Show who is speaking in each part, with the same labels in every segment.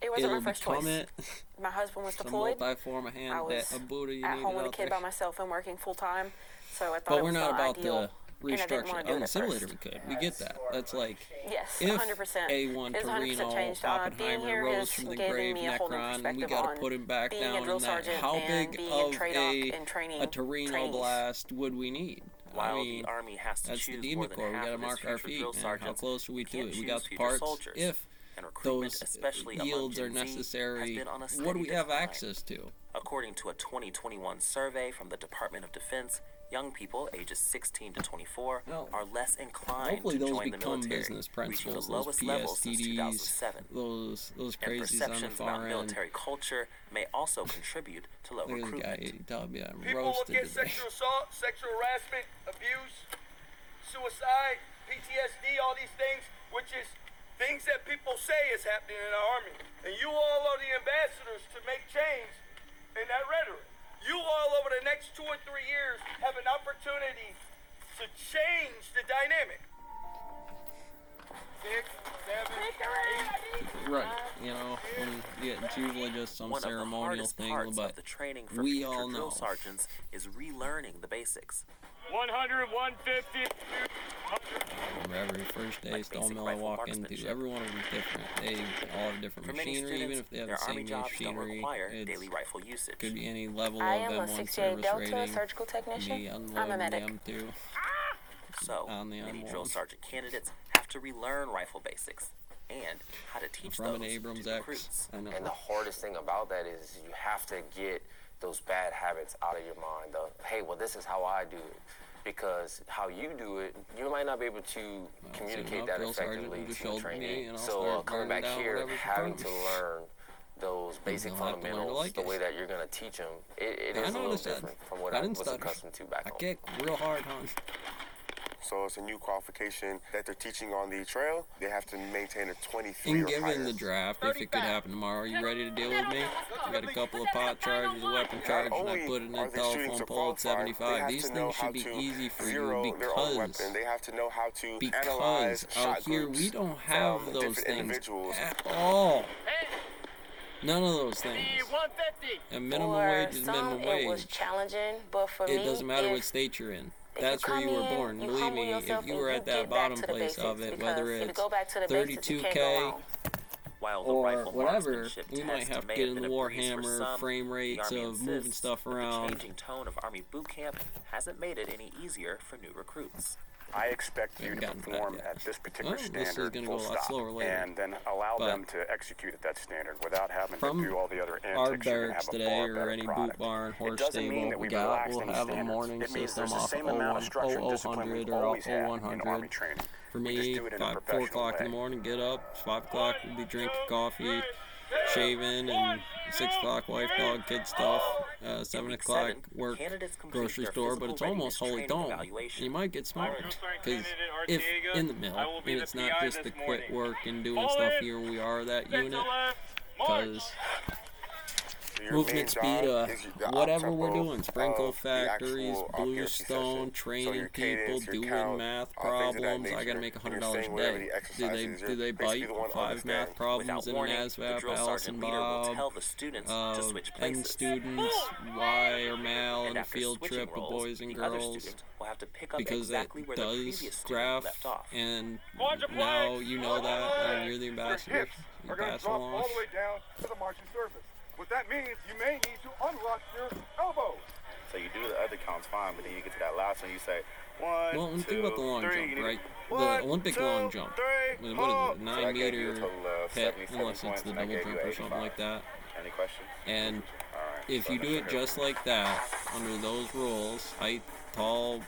Speaker 1: it wasn't my
Speaker 2: it'll
Speaker 1: first
Speaker 2: become
Speaker 1: choice.
Speaker 2: it.
Speaker 1: My husband was
Speaker 2: It's a
Speaker 1: deployed.
Speaker 2: multi-form hand,
Speaker 1: I was
Speaker 2: a Buddha you
Speaker 1: at
Speaker 2: needed
Speaker 1: home with a
Speaker 2: out
Speaker 1: kid
Speaker 2: there.
Speaker 1: by myself and working full time, so I thought
Speaker 2: But
Speaker 1: it
Speaker 2: we're
Speaker 1: was
Speaker 2: not
Speaker 1: the
Speaker 2: about
Speaker 1: ideal
Speaker 2: restructure. On the simulator, we could. We get that. That's like
Speaker 3: Yes,
Speaker 2: if
Speaker 3: 100%.
Speaker 2: A1
Speaker 3: It's 100%
Speaker 2: Torino
Speaker 3: changed. Being
Speaker 2: Oppenheimer
Speaker 3: here
Speaker 2: rose
Speaker 3: has
Speaker 2: from the
Speaker 3: given
Speaker 2: grave
Speaker 3: me a whole new
Speaker 2: Necron, and we
Speaker 3: perspective
Speaker 2: got to
Speaker 3: on
Speaker 2: put him back
Speaker 3: being a
Speaker 2: down
Speaker 3: drill
Speaker 2: in that.
Speaker 3: sergeant
Speaker 2: How
Speaker 3: and
Speaker 2: big
Speaker 3: being
Speaker 2: of
Speaker 3: in TRADOC and training
Speaker 2: a Torino
Speaker 3: trainees.
Speaker 2: blast would we need?
Speaker 4: While
Speaker 2: I mean,
Speaker 4: the Army has to
Speaker 2: that's the
Speaker 4: choose
Speaker 2: Demon
Speaker 4: more than
Speaker 2: Corps. We
Speaker 4: half
Speaker 2: got to
Speaker 4: of its
Speaker 2: mark our
Speaker 4: future
Speaker 2: feet,
Speaker 4: drill
Speaker 2: man. How
Speaker 4: sergeants,
Speaker 2: close are we
Speaker 4: it
Speaker 2: to
Speaker 4: can't
Speaker 2: it? We
Speaker 4: choose
Speaker 2: got the
Speaker 4: future
Speaker 2: parts.
Speaker 4: soldiers.
Speaker 2: If
Speaker 4: And recruitment,
Speaker 2: those
Speaker 4: especially among
Speaker 2: yields are
Speaker 4: Gen Z, has
Speaker 2: necessary,
Speaker 4: been on a
Speaker 2: what
Speaker 4: steady
Speaker 2: do we have
Speaker 4: decline.
Speaker 2: access to?
Speaker 4: According to a 2021 survey from the Department of Defense, young people ages 16 to 24
Speaker 2: Well,
Speaker 4: are less inclined
Speaker 2: hopefully
Speaker 4: to
Speaker 2: those
Speaker 4: join the
Speaker 2: become
Speaker 4: military,
Speaker 2: business
Speaker 4: reaching
Speaker 2: principles,
Speaker 4: the
Speaker 2: those
Speaker 4: lowest level since
Speaker 2: PSTDs,
Speaker 4: 2007.
Speaker 2: those
Speaker 4: And
Speaker 2: crazies on the
Speaker 4: perceptions
Speaker 2: far
Speaker 4: about
Speaker 2: end.
Speaker 4: military culture may also contribute to low
Speaker 2: Look at this guy,
Speaker 4: recruitment.
Speaker 2: he told me I'm
Speaker 5: People look
Speaker 2: roasted
Speaker 5: at
Speaker 2: today.
Speaker 5: sexual assault, sexual harassment, abuse, suicide, PTSD, all these things, which is things that people say is happening in our army. And you all are the ambassadors to make change in that rhetoric. You all over the next 2 or 3 years have an opportunity to change the dynamic. 6, 7, 8.
Speaker 2: Right, you know, it's usually just some
Speaker 4: One of the
Speaker 2: ceremonial
Speaker 4: hardest
Speaker 2: thing,
Speaker 4: parts
Speaker 2: but
Speaker 4: of the training for
Speaker 2: we
Speaker 4: future
Speaker 2: all
Speaker 4: drill
Speaker 2: know.
Speaker 4: sergeants is relearning the basics.
Speaker 6: 100, 150.
Speaker 2: Every first day,
Speaker 4: Like
Speaker 2: Stone
Speaker 4: basic
Speaker 2: Mill I
Speaker 4: rifle
Speaker 2: walk
Speaker 4: marksmanship.
Speaker 2: into, every one of them is different. They all have different
Speaker 4: For many
Speaker 2: machinery,
Speaker 4: students,
Speaker 2: even if they have
Speaker 4: their
Speaker 2: the
Speaker 4: Army
Speaker 2: same
Speaker 4: jobs don't
Speaker 2: machinery.
Speaker 4: require
Speaker 2: It
Speaker 4: daily rifle usage.
Speaker 2: could be any level
Speaker 3: I
Speaker 2: of
Speaker 3: am a
Speaker 2: M1
Speaker 3: 68
Speaker 2: service
Speaker 3: Delta
Speaker 2: rating.
Speaker 3: surgical
Speaker 2: Could be
Speaker 3: technician. I'm a
Speaker 2: unloading
Speaker 3: medic.
Speaker 2: the M2.
Speaker 4: So,
Speaker 2: on the
Speaker 4: many
Speaker 2: M1.
Speaker 4: drill sergeant candidates have to relearn rifle basics and how to teach
Speaker 2: From
Speaker 4: those
Speaker 2: an Abrams
Speaker 4: to
Speaker 2: X,
Speaker 4: recruits.
Speaker 2: I know.
Speaker 7: And the hardest thing about that is you have to get those bad habits out of your mind. Hey, well, this is how I do it. Because how you do it, you might not be able to communicate that
Speaker 2: drill sergeant
Speaker 7: effectively
Speaker 2: will just
Speaker 7: to your
Speaker 2: shoulder me,
Speaker 7: trainee.
Speaker 2: and I'll
Speaker 7: So
Speaker 2: start
Speaker 7: coming
Speaker 2: burning
Speaker 7: back
Speaker 2: down
Speaker 7: here,
Speaker 2: whatever's in
Speaker 7: having
Speaker 2: front
Speaker 7: to
Speaker 2: of me.
Speaker 7: learn those basic
Speaker 2: They'll have to learn to
Speaker 7: fundamentals,
Speaker 2: like
Speaker 7: the
Speaker 2: it.
Speaker 7: way that you're going to teach them, it
Speaker 2: I
Speaker 7: is a little
Speaker 2: noticed that.
Speaker 7: different from what
Speaker 2: I
Speaker 7: I
Speaker 2: didn't
Speaker 7: was
Speaker 2: stutter.
Speaker 7: accustomed to back
Speaker 2: I
Speaker 7: home.
Speaker 2: kick real hard, huh?
Speaker 8: So it's a new qualification that they're teaching on the trail. They have to maintain a 23
Speaker 2: In
Speaker 8: or
Speaker 2: giving
Speaker 8: higher.
Speaker 2: the draft, if it could happen tomorrow, are you ready to deal with me? I got a couple of pot charges, a weapon charge, and I put it in a
Speaker 8: Are they shooting
Speaker 2: telephone
Speaker 8: to
Speaker 2: pole at
Speaker 8: qualify? They
Speaker 2: 75.
Speaker 8: have
Speaker 2: These
Speaker 8: to know
Speaker 2: things
Speaker 8: how
Speaker 2: should be
Speaker 8: to
Speaker 2: easy for
Speaker 8: zero
Speaker 2: you
Speaker 8: their own
Speaker 2: because
Speaker 8: weapon. They have to know how to analyze
Speaker 2: out
Speaker 8: shot
Speaker 2: here
Speaker 8: groups
Speaker 2: we don't have
Speaker 8: from
Speaker 2: those
Speaker 8: different
Speaker 2: things
Speaker 8: individuals.
Speaker 2: at all.
Speaker 6: Hey,
Speaker 2: None of those things.
Speaker 6: the 150.
Speaker 2: And minimum
Speaker 3: For
Speaker 2: wage is
Speaker 3: some,
Speaker 2: minimum
Speaker 3: it was
Speaker 2: wage.
Speaker 3: challenging, but for me,
Speaker 2: It doesn't matter
Speaker 3: if
Speaker 2: what state you're in.
Speaker 3: if
Speaker 2: That's
Speaker 3: you
Speaker 2: where you
Speaker 3: come
Speaker 2: were
Speaker 3: in,
Speaker 2: born.
Speaker 3: you
Speaker 2: Believe
Speaker 3: humble
Speaker 2: me,
Speaker 3: yourself
Speaker 2: if you
Speaker 3: and
Speaker 2: were
Speaker 3: you
Speaker 2: at that
Speaker 3: get back
Speaker 2: bottom
Speaker 3: to the
Speaker 2: place of
Speaker 3: basics,
Speaker 2: it, whether
Speaker 3: because if you
Speaker 2: it's
Speaker 3: go back to the basics, you can't go
Speaker 2: 32K
Speaker 3: wrong.
Speaker 4: While the
Speaker 2: or
Speaker 4: rifle
Speaker 2: whatever,
Speaker 4: marksmanship
Speaker 2: we might
Speaker 4: test
Speaker 2: have to
Speaker 4: may
Speaker 2: get in
Speaker 4: been
Speaker 2: the
Speaker 4: a breeze for
Speaker 2: Warhammer
Speaker 4: some,
Speaker 2: frame
Speaker 4: the
Speaker 2: rates
Speaker 4: Army
Speaker 2: of moving
Speaker 4: insists
Speaker 2: stuff
Speaker 4: that the
Speaker 2: around.
Speaker 4: changing tone of Army boot camp hasn't made it any easier for new recruits.
Speaker 1: I expect
Speaker 2: We
Speaker 1: you
Speaker 2: haven't
Speaker 1: to
Speaker 2: gotten to
Speaker 1: perform
Speaker 2: that yet.
Speaker 1: at this particular
Speaker 2: Well, this is
Speaker 1: standard
Speaker 2: gonna
Speaker 1: full
Speaker 2: go a lot
Speaker 1: stop,
Speaker 2: slower later.
Speaker 1: and then allow
Speaker 2: But
Speaker 1: them to execute at that standard without having to
Speaker 2: From
Speaker 1: do all the other
Speaker 2: our
Speaker 1: antics. You're gonna
Speaker 2: barracks
Speaker 1: have a
Speaker 2: today
Speaker 1: far
Speaker 2: or
Speaker 1: better
Speaker 2: any
Speaker 1: product.
Speaker 2: boot barn, horse
Speaker 1: It doesn't mean
Speaker 2: stable
Speaker 1: that
Speaker 2: we
Speaker 1: we've
Speaker 2: got,
Speaker 1: relaxed
Speaker 2: we'll
Speaker 1: any
Speaker 2: have a
Speaker 1: standards.
Speaker 2: morning
Speaker 1: It means
Speaker 2: system
Speaker 1: there's the
Speaker 2: off
Speaker 1: same amount of structure and discipline
Speaker 2: 0000
Speaker 1: we've
Speaker 2: or
Speaker 1: always had in
Speaker 2: 0100.
Speaker 1: Army training.
Speaker 2: For
Speaker 1: We just
Speaker 2: me,
Speaker 1: do it in a
Speaker 2: 4
Speaker 1: professional
Speaker 2: o'clock in the
Speaker 1: way.
Speaker 2: morning, get up, 5 o'clock, we'll be drinking coffee, shaving, and 6 o'clock, wife, dog, kid stuff. 7
Speaker 4: week
Speaker 2: o'clock,
Speaker 4: 7,
Speaker 2: work,
Speaker 4: candidates complete
Speaker 2: grocery
Speaker 4: their
Speaker 2: store, but
Speaker 4: physical
Speaker 2: it's almost
Speaker 4: readiness
Speaker 2: holy
Speaker 4: training
Speaker 2: dome.
Speaker 4: evaluation.
Speaker 2: You might get smoked, because if
Speaker 6: Artiega,
Speaker 2: in the mill,
Speaker 6: I will
Speaker 2: and
Speaker 6: be the
Speaker 2: it's not
Speaker 6: PI
Speaker 2: just
Speaker 6: this
Speaker 2: the quit
Speaker 6: morning.
Speaker 2: work and doing
Speaker 6: Fall
Speaker 2: stuff
Speaker 6: in.
Speaker 2: here, we are that
Speaker 6: Stick to
Speaker 2: unit,
Speaker 6: left. March.
Speaker 2: because
Speaker 8: Your
Speaker 2: movement
Speaker 8: main
Speaker 2: speed,
Speaker 8: job is the
Speaker 2: whatever we're
Speaker 8: op-tempo
Speaker 2: doing, sprinkle
Speaker 8: of the
Speaker 2: factories,
Speaker 8: actual
Speaker 2: bluestone,
Speaker 8: PRC session.
Speaker 2: training
Speaker 8: So your
Speaker 2: people,
Speaker 8: cadence, your
Speaker 2: doing
Speaker 8: count,
Speaker 2: math
Speaker 8: things of that
Speaker 2: problems. I gotta
Speaker 8: nature.
Speaker 2: make
Speaker 8: When you're
Speaker 2: $100
Speaker 8: saying
Speaker 2: a
Speaker 8: whatever
Speaker 2: day.
Speaker 8: the exercises,
Speaker 2: Do they
Speaker 8: you're basically
Speaker 2: bite
Speaker 8: the one
Speaker 2: 5
Speaker 8: understand.
Speaker 2: math problems
Speaker 4: Without
Speaker 2: in an
Speaker 4: warning, the
Speaker 2: ASVAB,
Speaker 4: drill
Speaker 2: Alice
Speaker 4: sergeant
Speaker 2: and
Speaker 4: leader will tell
Speaker 2: Bob,
Speaker 4: the students to switch
Speaker 2: N
Speaker 4: places.
Speaker 2: students, Y or male,
Speaker 4: And
Speaker 2: and a
Speaker 4: after
Speaker 2: field
Speaker 4: switching
Speaker 2: trip of
Speaker 4: roles,
Speaker 2: boys and
Speaker 4: the other
Speaker 2: girls.
Speaker 4: student will have to pick up
Speaker 2: Because that
Speaker 4: exactly where the
Speaker 2: does
Speaker 4: previous student
Speaker 2: graph,
Speaker 4: left off.
Speaker 2: and
Speaker 6: Quadruplex.
Speaker 2: now you know that, and you're the
Speaker 5: Your
Speaker 2: ambassador.
Speaker 5: hips
Speaker 2: You
Speaker 5: are going to
Speaker 2: pass
Speaker 5: drop
Speaker 2: along.
Speaker 5: all the way down to the marching surface. What that means, you may need to unlock your elbows.
Speaker 1: So you do the other counts fine, but then you get to that last one, you say 1,
Speaker 2: Well, and
Speaker 1: 2,
Speaker 2: think about the long
Speaker 1: 3.
Speaker 2: jump,
Speaker 1: You need
Speaker 2: right?
Speaker 1: one,
Speaker 2: The Olympic
Speaker 1: 2,
Speaker 2: long jump.
Speaker 1: 3,
Speaker 2: I mean, what is
Speaker 1: hold.
Speaker 2: it?
Speaker 1: So
Speaker 2: 9
Speaker 1: I gave you a
Speaker 2: meter
Speaker 1: total of
Speaker 2: hit,
Speaker 1: 77
Speaker 2: unless it's
Speaker 1: points,
Speaker 2: the
Speaker 1: and I
Speaker 2: double
Speaker 1: gave you
Speaker 2: jump or something
Speaker 1: 85.
Speaker 2: like that.
Speaker 1: Any questions?
Speaker 2: And
Speaker 1: Alright.
Speaker 2: if
Speaker 1: so
Speaker 2: you do
Speaker 1: let's
Speaker 2: it
Speaker 1: go
Speaker 2: just
Speaker 1: here.
Speaker 2: like that, under those rules, height, tall,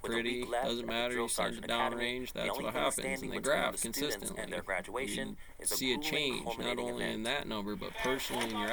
Speaker 2: pretty,
Speaker 4: week left
Speaker 2: doesn't
Speaker 4: at the
Speaker 2: matter,
Speaker 4: drill
Speaker 2: you send
Speaker 4: sergeant
Speaker 2: it down
Speaker 4: academy,
Speaker 2: range,
Speaker 4: the
Speaker 2: that's
Speaker 4: only
Speaker 2: what
Speaker 4: thing
Speaker 2: happens,
Speaker 4: standing
Speaker 2: and they
Speaker 4: between
Speaker 2: graph
Speaker 4: the students
Speaker 2: consistently.
Speaker 4: and their graduation
Speaker 2: You
Speaker 4: is a
Speaker 2: see a
Speaker 4: grueling
Speaker 2: change, not
Speaker 4: culminating
Speaker 2: only in
Speaker 4: event.
Speaker 2: that number, but personally in your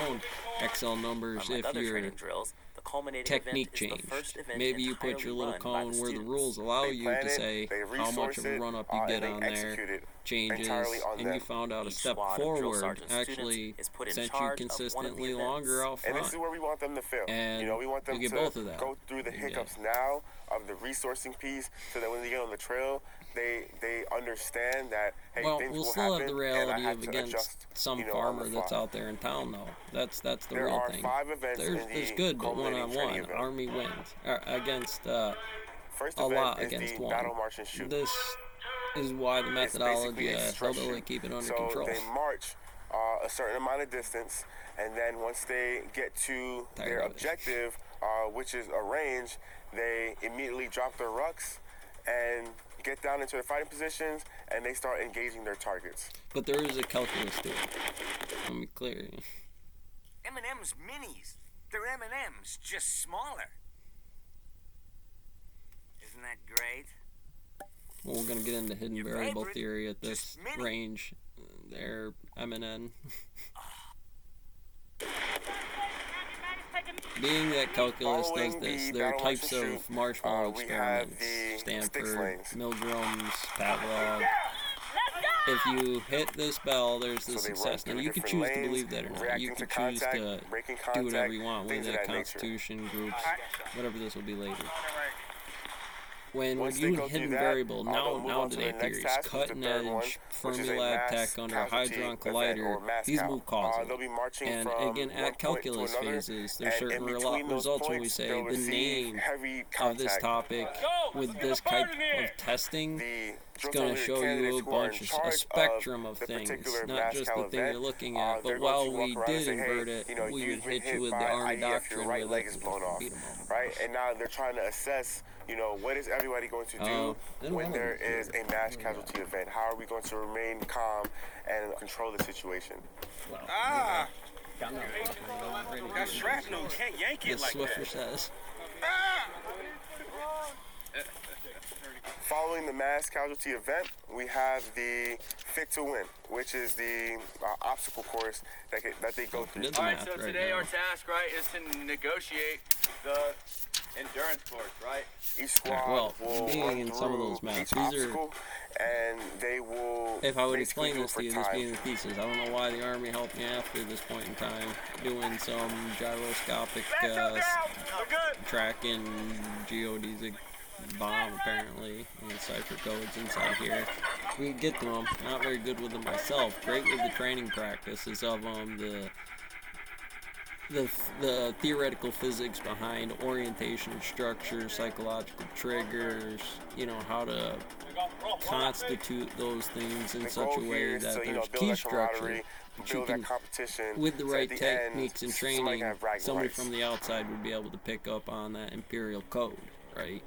Speaker 2: own Excel numbers,
Speaker 4: Unlike
Speaker 2: if
Speaker 4: other
Speaker 2: your
Speaker 4: training drills, the culminating
Speaker 2: technique
Speaker 4: event is
Speaker 2: changed.
Speaker 4: the first event
Speaker 2: Maybe you put your
Speaker 4: entirely
Speaker 2: little
Speaker 4: run by
Speaker 2: cone
Speaker 4: the
Speaker 2: where the
Speaker 4: students.
Speaker 2: rules allow
Speaker 8: They
Speaker 2: you
Speaker 8: plan
Speaker 2: to
Speaker 8: it,
Speaker 2: say
Speaker 8: they
Speaker 2: how much of a
Speaker 8: resource it,
Speaker 2: run up you
Speaker 8: and
Speaker 2: get
Speaker 8: they
Speaker 2: on
Speaker 8: execute
Speaker 2: there
Speaker 8: it
Speaker 2: changes,
Speaker 8: entirely on
Speaker 2: and
Speaker 8: them.
Speaker 2: you found out a
Speaker 4: Each
Speaker 2: step
Speaker 4: squad of drill
Speaker 2: forward
Speaker 4: sergeant
Speaker 2: actually
Speaker 4: students is put in
Speaker 2: sent you
Speaker 4: charge of one of the
Speaker 2: consistently
Speaker 4: events.
Speaker 2: longer out
Speaker 8: And this is
Speaker 2: front.
Speaker 8: where we want them to fail.
Speaker 2: And
Speaker 8: you know, we want them
Speaker 2: you get
Speaker 8: to
Speaker 2: both of that.
Speaker 8: go through the
Speaker 2: You
Speaker 8: hiccups
Speaker 2: get-
Speaker 8: now of the resourcing piece, so that when they get on the trail, they understand that hey,
Speaker 2: Well,
Speaker 8: things
Speaker 2: we'll
Speaker 8: will
Speaker 2: still
Speaker 8: happen,
Speaker 2: have the
Speaker 8: and I
Speaker 2: reality
Speaker 8: have
Speaker 2: of
Speaker 8: to
Speaker 2: against
Speaker 8: adjust,
Speaker 2: some
Speaker 8: you know,
Speaker 2: farmer
Speaker 8: on the
Speaker 2: that's
Speaker 8: fly.
Speaker 2: out there in town, though. That's the
Speaker 8: There
Speaker 2: real
Speaker 8: are
Speaker 2: thing.
Speaker 8: 5 events in
Speaker 2: There's
Speaker 8: the
Speaker 2: good, but one
Speaker 8: culminating
Speaker 2: on
Speaker 8: training
Speaker 2: one,
Speaker 8: event.
Speaker 2: Army wins against
Speaker 8: first
Speaker 2: a
Speaker 8: event
Speaker 2: lot
Speaker 8: is
Speaker 2: against
Speaker 8: the
Speaker 2: one.
Speaker 8: battle march and shoot.
Speaker 2: This is why the
Speaker 8: It's
Speaker 2: methodology
Speaker 8: basically a
Speaker 2: is so
Speaker 8: stretch
Speaker 2: they
Speaker 8: shoot.
Speaker 2: keep it under
Speaker 8: So
Speaker 2: control.
Speaker 8: they march a certain amount of distance, and then once they get to their objective, which is a range, they immediately drop their rucks and get down into their fighting positions, and they start engaging their targets.
Speaker 2: But there is a calculus to it. Let me clear.
Speaker 9: M&M's minis. They're M&M's, just smaller. Isn't that great?
Speaker 2: Well, we're going to get into hidden
Speaker 9: Your
Speaker 2: variable
Speaker 9: favorite?
Speaker 2: theory at this
Speaker 9: Just mini.
Speaker 2: range. They're M&N. Being that calculus does
Speaker 8: Following
Speaker 2: this,
Speaker 8: the
Speaker 2: there are
Speaker 8: battle march
Speaker 2: types
Speaker 8: and
Speaker 2: of
Speaker 8: shoot,
Speaker 2: marshmallow
Speaker 8: we have
Speaker 2: experiments.
Speaker 8: the stick
Speaker 2: Stanford,
Speaker 8: slings.
Speaker 2: Milgrom's, Pavlov. If you hit this bell, there's the
Speaker 8: So they run
Speaker 2: success. Now,
Speaker 8: through
Speaker 2: you can
Speaker 8: different
Speaker 2: choose to
Speaker 8: lanes,
Speaker 2: believe that or not. You
Speaker 8: reacting
Speaker 2: can
Speaker 8: to
Speaker 2: choose
Speaker 8: contact,
Speaker 2: to
Speaker 8: breaking
Speaker 2: do whatever
Speaker 8: contact,
Speaker 2: you want with
Speaker 8: things of
Speaker 2: the
Speaker 8: that nature.
Speaker 2: constitution, groups, whatever this will be later. When
Speaker 8: Once
Speaker 2: you're
Speaker 8: they
Speaker 2: doing
Speaker 8: go through
Speaker 2: hidden
Speaker 8: that,
Speaker 2: variable,
Speaker 8: they'll move on to
Speaker 2: nowadays
Speaker 8: the next
Speaker 2: theories,
Speaker 8: task, which is the
Speaker 2: cutting
Speaker 8: third one,
Speaker 2: edge
Speaker 8: which is a
Speaker 2: Fermilab
Speaker 8: mass
Speaker 2: tech under a
Speaker 8: casualty
Speaker 2: Hydron
Speaker 8: event,
Speaker 2: Collider,
Speaker 8: or mass
Speaker 2: these
Speaker 8: cal.
Speaker 2: move causally.
Speaker 8: They'll be marching
Speaker 2: And
Speaker 8: from
Speaker 2: again,
Speaker 8: one
Speaker 2: at
Speaker 8: point to
Speaker 2: calculus
Speaker 8: another,
Speaker 2: phases, there's
Speaker 8: and
Speaker 2: certain
Speaker 8: in between those
Speaker 2: results when we
Speaker 8: points,
Speaker 2: say
Speaker 8: they'll
Speaker 2: the
Speaker 8: receive
Speaker 2: name
Speaker 8: heavy
Speaker 2: of this
Speaker 8: contact.
Speaker 2: topic with this type of testing.
Speaker 8: The
Speaker 2: It's going to show you a bunch of a spectrum of
Speaker 8: the
Speaker 2: things,
Speaker 8: particular
Speaker 2: not
Speaker 8: mass
Speaker 2: just
Speaker 8: cal
Speaker 2: the thing
Speaker 8: event,
Speaker 2: you're looking at.
Speaker 8: they're
Speaker 2: But
Speaker 8: going
Speaker 2: while
Speaker 8: to walk
Speaker 2: we
Speaker 8: around and
Speaker 2: did
Speaker 8: say, hey,
Speaker 2: invert it,
Speaker 8: you know,
Speaker 2: we would
Speaker 8: you've been
Speaker 2: hit you with the
Speaker 8: by
Speaker 2: Army
Speaker 8: IEF, your
Speaker 2: doctrine
Speaker 8: right
Speaker 2: with
Speaker 8: leg
Speaker 2: it,
Speaker 8: is blown off,
Speaker 2: beat 'em up.
Speaker 8: right? And now they're trying to assess, you know, what is everybody going to do when there is a mass casualty event? How are we going to remain calm and control the situation?
Speaker 9: Ah! Got shrapnel. Can't yank it
Speaker 2: As
Speaker 9: like
Speaker 2: Swiffer
Speaker 9: that.
Speaker 2: says.
Speaker 8: Following the mass casualty event, we have the Fit to Win, which is the obstacle course that they go through.
Speaker 2: Did the
Speaker 6: All right,
Speaker 2: math
Speaker 6: so
Speaker 2: right
Speaker 6: today
Speaker 2: now.
Speaker 6: our task, right, is to negotiate the endurance course, right?
Speaker 8: Each squad
Speaker 2: well,
Speaker 8: will
Speaker 2: being
Speaker 8: run
Speaker 2: in some of
Speaker 8: through
Speaker 2: those maps,
Speaker 8: each
Speaker 2: these are-
Speaker 8: obstacle, and they will
Speaker 2: If I would
Speaker 8: basically
Speaker 2: explain
Speaker 8: do it
Speaker 2: this
Speaker 8: for
Speaker 2: to you, this
Speaker 8: time.
Speaker 2: being the thesis, I don't know why the Army helped me after this point in time, doing some gyroscopic tracking geodesic bomb, apparently, and cipher codes inside here. We can get to them. Not very good with them myself. Great with the training practices of them, the theoretical physics behind orientation structure, psychological triggers, you know, how to constitute those things in
Speaker 8: The
Speaker 2: such
Speaker 8: goal
Speaker 2: a way
Speaker 8: here is
Speaker 2: that
Speaker 8: to,
Speaker 2: there's
Speaker 8: build
Speaker 2: key
Speaker 8: that
Speaker 2: structure
Speaker 8: camaraderie,
Speaker 2: that you
Speaker 8: build that
Speaker 2: can,
Speaker 8: competition.
Speaker 2: with the
Speaker 8: so
Speaker 2: right
Speaker 8: at the end,
Speaker 2: techniques and
Speaker 8: somebody
Speaker 2: training,
Speaker 8: can have bragging
Speaker 2: somebody
Speaker 8: rights.
Speaker 2: from the outside would be able to pick up on that imperial code, right?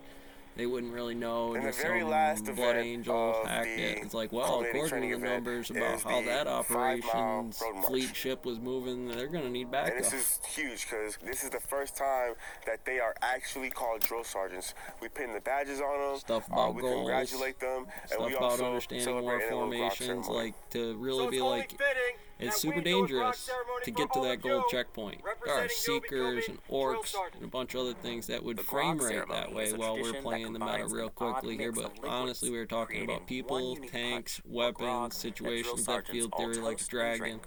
Speaker 2: They wouldn't really know,
Speaker 8: And the
Speaker 2: just
Speaker 8: very
Speaker 2: some
Speaker 8: last
Speaker 2: blood
Speaker 8: event
Speaker 2: angel
Speaker 8: of
Speaker 2: hacked
Speaker 8: the
Speaker 2: it. It's like, well,
Speaker 8: culminating
Speaker 2: according to
Speaker 8: training
Speaker 2: the
Speaker 8: event
Speaker 2: numbers about
Speaker 8: is
Speaker 2: how
Speaker 8: the
Speaker 2: that
Speaker 8: 5-mile
Speaker 2: operations
Speaker 8: road march.
Speaker 2: fleet ship was moving, they're going to need backup.
Speaker 8: And this is huge because this is the first time that they are actually called drill sergeants. We pin the badges on them.
Speaker 2: Stuff about
Speaker 8: we
Speaker 2: goals,
Speaker 8: congratulate them, and
Speaker 2: stuff
Speaker 8: we
Speaker 2: about
Speaker 8: also
Speaker 2: understanding war
Speaker 8: celebrate in a little grok
Speaker 2: formations,
Speaker 8: ceremony.
Speaker 2: like to really
Speaker 5: So
Speaker 2: be
Speaker 5: it's only
Speaker 2: like,
Speaker 5: fitting
Speaker 2: it's
Speaker 5: that
Speaker 2: super
Speaker 5: we do a grok
Speaker 2: dangerous
Speaker 5: ceremony
Speaker 2: to
Speaker 5: for
Speaker 2: get to
Speaker 5: all
Speaker 2: that
Speaker 5: of
Speaker 2: gold
Speaker 5: you,
Speaker 2: checkpoint. There are
Speaker 5: representing you
Speaker 2: seekers
Speaker 5: becoming
Speaker 2: and orcs
Speaker 5: drill sergeant.
Speaker 2: and a bunch of other things that would
Speaker 4: The
Speaker 2: frame
Speaker 4: grok
Speaker 2: rate
Speaker 4: ceremony
Speaker 2: that way
Speaker 4: is a
Speaker 2: while we're
Speaker 4: tradition
Speaker 2: playing
Speaker 4: that
Speaker 2: the meta
Speaker 4: combines
Speaker 2: real
Speaker 4: an
Speaker 2: quickly
Speaker 4: odd
Speaker 2: here,
Speaker 4: mix
Speaker 2: but
Speaker 4: of liquids,
Speaker 2: honestly we were talking
Speaker 4: creating
Speaker 2: about
Speaker 4: one
Speaker 2: people,
Speaker 4: unique
Speaker 2: tanks,
Speaker 4: punch, or grog
Speaker 2: weapons,
Speaker 4: that
Speaker 2: situations
Speaker 4: drill
Speaker 2: that field
Speaker 4: sergeants
Speaker 2: theory
Speaker 4: all
Speaker 2: like
Speaker 4: toast and
Speaker 2: Dragon.
Speaker 4: drink.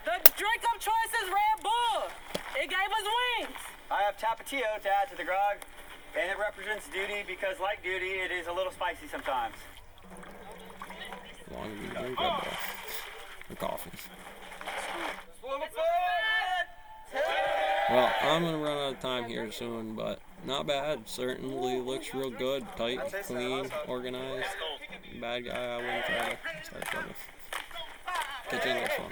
Speaker 3: The drink of choice is Red Bull. It gave us wings.
Speaker 6: I have Tapatio to add to the grog, and it represents duty because, like duty, it is a little spicy sometimes.
Speaker 2: As long as you drink Red Bull or coffee. Well, I'm going to run out of time here soon, but not bad. Certainly looks real good. Tight, clean, organized. Bad guy, I wouldn't try to start trouble. Catch you in the next one.